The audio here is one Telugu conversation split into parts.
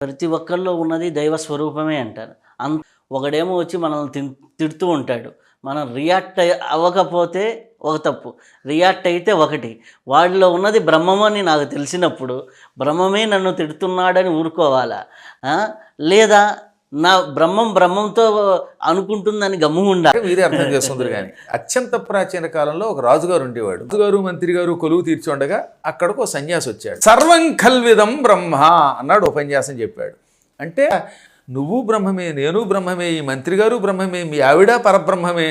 ప్రతి ఒక్కరిలో ఉన్నది దైవ స్వరూపమే అంటారు. ఒకడేమో వచ్చి మనల్ని తిడుతూ ఉంటాడు. మనం రియాక్ట్ అవ్వకపోతే ఒక తప్పు, రియాక్ట్ అయితే ఒకటి. వాడిలో ఉన్నది బ్రహ్మమని నాకు తెలిసినప్పుడు బ్రహ్మమే నన్ను తిడుతున్నాడని ఊరుకోవాలా? లేదా నా బ్రహ్మంతో అనుకుంటుందని గమ్ము ఉండాలి. మీరే అర్థం చేసుకుందరు. కానీ అత్యంత ప్రాచీన కాలంలో ఒక రాజుగారు ఉండేవాడు. రాజుగారు మంత్రి గారు కొలువు తీర్చుండగా అక్కడికి ఒక సన్యాసి వచ్చాడు. సర్వం కల్విదం బ్రహ్మ అన్నాడు. ఉపన్యాసం చెప్పాడు. అంటే నువ్వు బ్రహ్మమే, నేను బ్రహ్మమే, ఈ మంత్రి గారు బ్రహ్మమే, మీ ఆవిడ పరబ్రహ్మమే,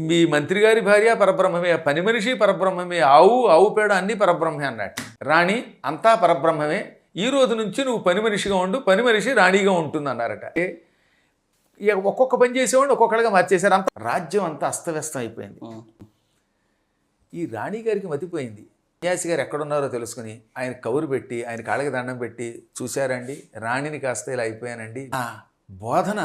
మీ మంత్రి గారి భార్య పరబ్రహ్మమే, పని మనిషి పరబ్రహ్మమే, ఆవు పేడ అన్నీ పరబ్రహ్మే అన్నట్టు. రాణి అంతా పరబ్రహ్మమే, ఈ రోజు నుంచి నువ్వు పని మనిషిగా ఉండు, పని మనిషి రాణిగా ఉంటుంది అన్నారట. ఒక్కొక్క పని చేసేవాడు ఒక్కొక్కడిగా మార్చేశారు. అంత రాజ్యం అంతా అస్తవ్యస్తం అయిపోయింది. ఈ రాణి గారికి మతిపోయింది. సన్యాసి గారు ఎక్కడున్నారో తెలుసుకుని ఆయన కబురు పెట్టి ఆయన కాళ్ళకి దండం పెట్టి, చూశారండి రాణిని కాస్త ఇలా అయిపోయానండి, బోధన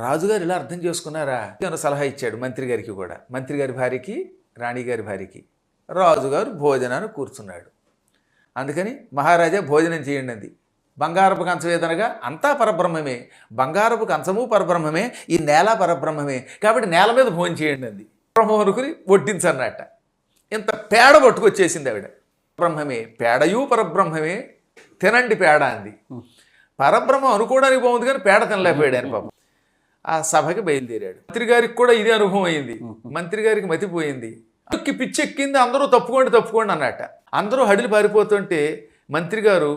రాజుగారు ఇలా అర్థం చేసుకున్నారా అని సలహా ఇచ్చాడు మంత్రి గారికి కూడా. మంత్రి గారి భార్యకి, రాణి గారి భార్యకి. రాజుగారు భోజనాన్ని కూర్చున్నాడు. అందుకని మహారాజా భోజనం చేయండి అంది. బంగారపు కంచం ఏదనగా అంతా పరబ్రహ్మమే, బంగారపు కంచము పరబ్రహ్మమే, ఈ నేల పరబ్రహ్మమే, కాబట్టి నేల మీద భోజనం చేయండి అంది. బ్రహ్మం అనుకుని వడ్డించన్నట్ట. ఇంత పేడ పట్టుకొచ్చేసింది ఆవిడ. బ్రహ్మమే, పేడయు పరబ్రహ్మమే, తినండి పేడ అంది. పరబ్రహ్మం అనుకోవడానికి బాగుంది కానీ పేడ తినలేకపోయాడు ఆయన పాపం. ఆ సభకి బయలుదేరాడు. మంత్రి గారికి కూడా ఇదే అనుభవం అయింది. మంత్రి గారికి మతిపోయింది. పిచ్చెక్కింది, అందరూ తప్పుకోండి అన్నట్ట. అందరూ హడిలు పారిపోతుంటే మంత్రి గారు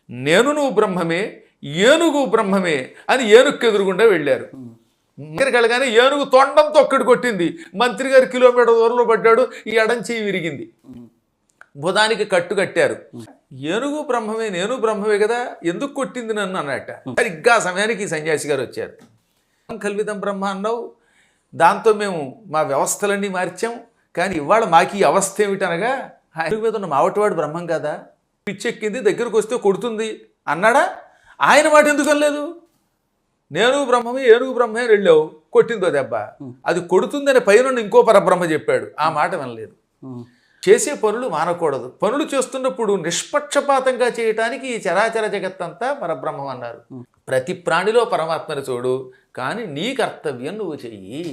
నేను నువ్వు బ్రహ్మమే, ఏనుగు బ్రహ్మమే అని ఏనుగుకి ఎదురుగుండా వెళ్ళారు. దగ్గరికి వెళ్ళగానే ఏనుగు తొండంతో ఒక్కడి కొట్టింది. మంత్రి గారు కిలోమీటర్ దూరంలో పడ్డాడు. ఈ ఎడం చెయ్యి విరిగింది. బుధానికి కట్టు కట్టారు. ఏనుగు బ్రహ్మమే, నేను బ్రహ్మమే కదా, ఎందుకు కొట్టింది నన్ను అన్నట్ట. సరిగ్గా సమయానికి ఈ సన్యాసి గారు వచ్చారు. కల్విదం బ్రహ్మ అన్నావు, దాంతో మేము మా వ్యవస్థలన్నీ మార్చాం, కానీ ఇవాళ మాకు ఈ అవస్థ ఏమిటనగా ఆయన మీద ఉన్న మావటివాడు బ్రహ్మం కదా, పిచ్చెక్కింది, దగ్గరకు వస్తే కొడుతుంది అన్నాడా? ఆయన మాట ఎందుకు అనలేదు? నేను బ్రహ్మమే, ఏనుగు బ్రహ్మే వెళ్ళావు, కొట్టిందో దెబ్బ, అది కొడుతుందని పైన ఇంకో పరబ్రహ్మ చెప్పాడు. ఆ మాట వినలేదు. చేసే పనులు మానకూడదు. పనులు చేస్తున్నప్పుడు నిష్పక్షపాతంగా చేయటానికి ఈ చరాచర జగత్తంతా పరబ్రహ్మం అన్నారు. ప్రతి ప్రాణిలో పరమాత్మని చూడు, కానీ నీ కర్తవ్యం నువ్వు చెయ్యి.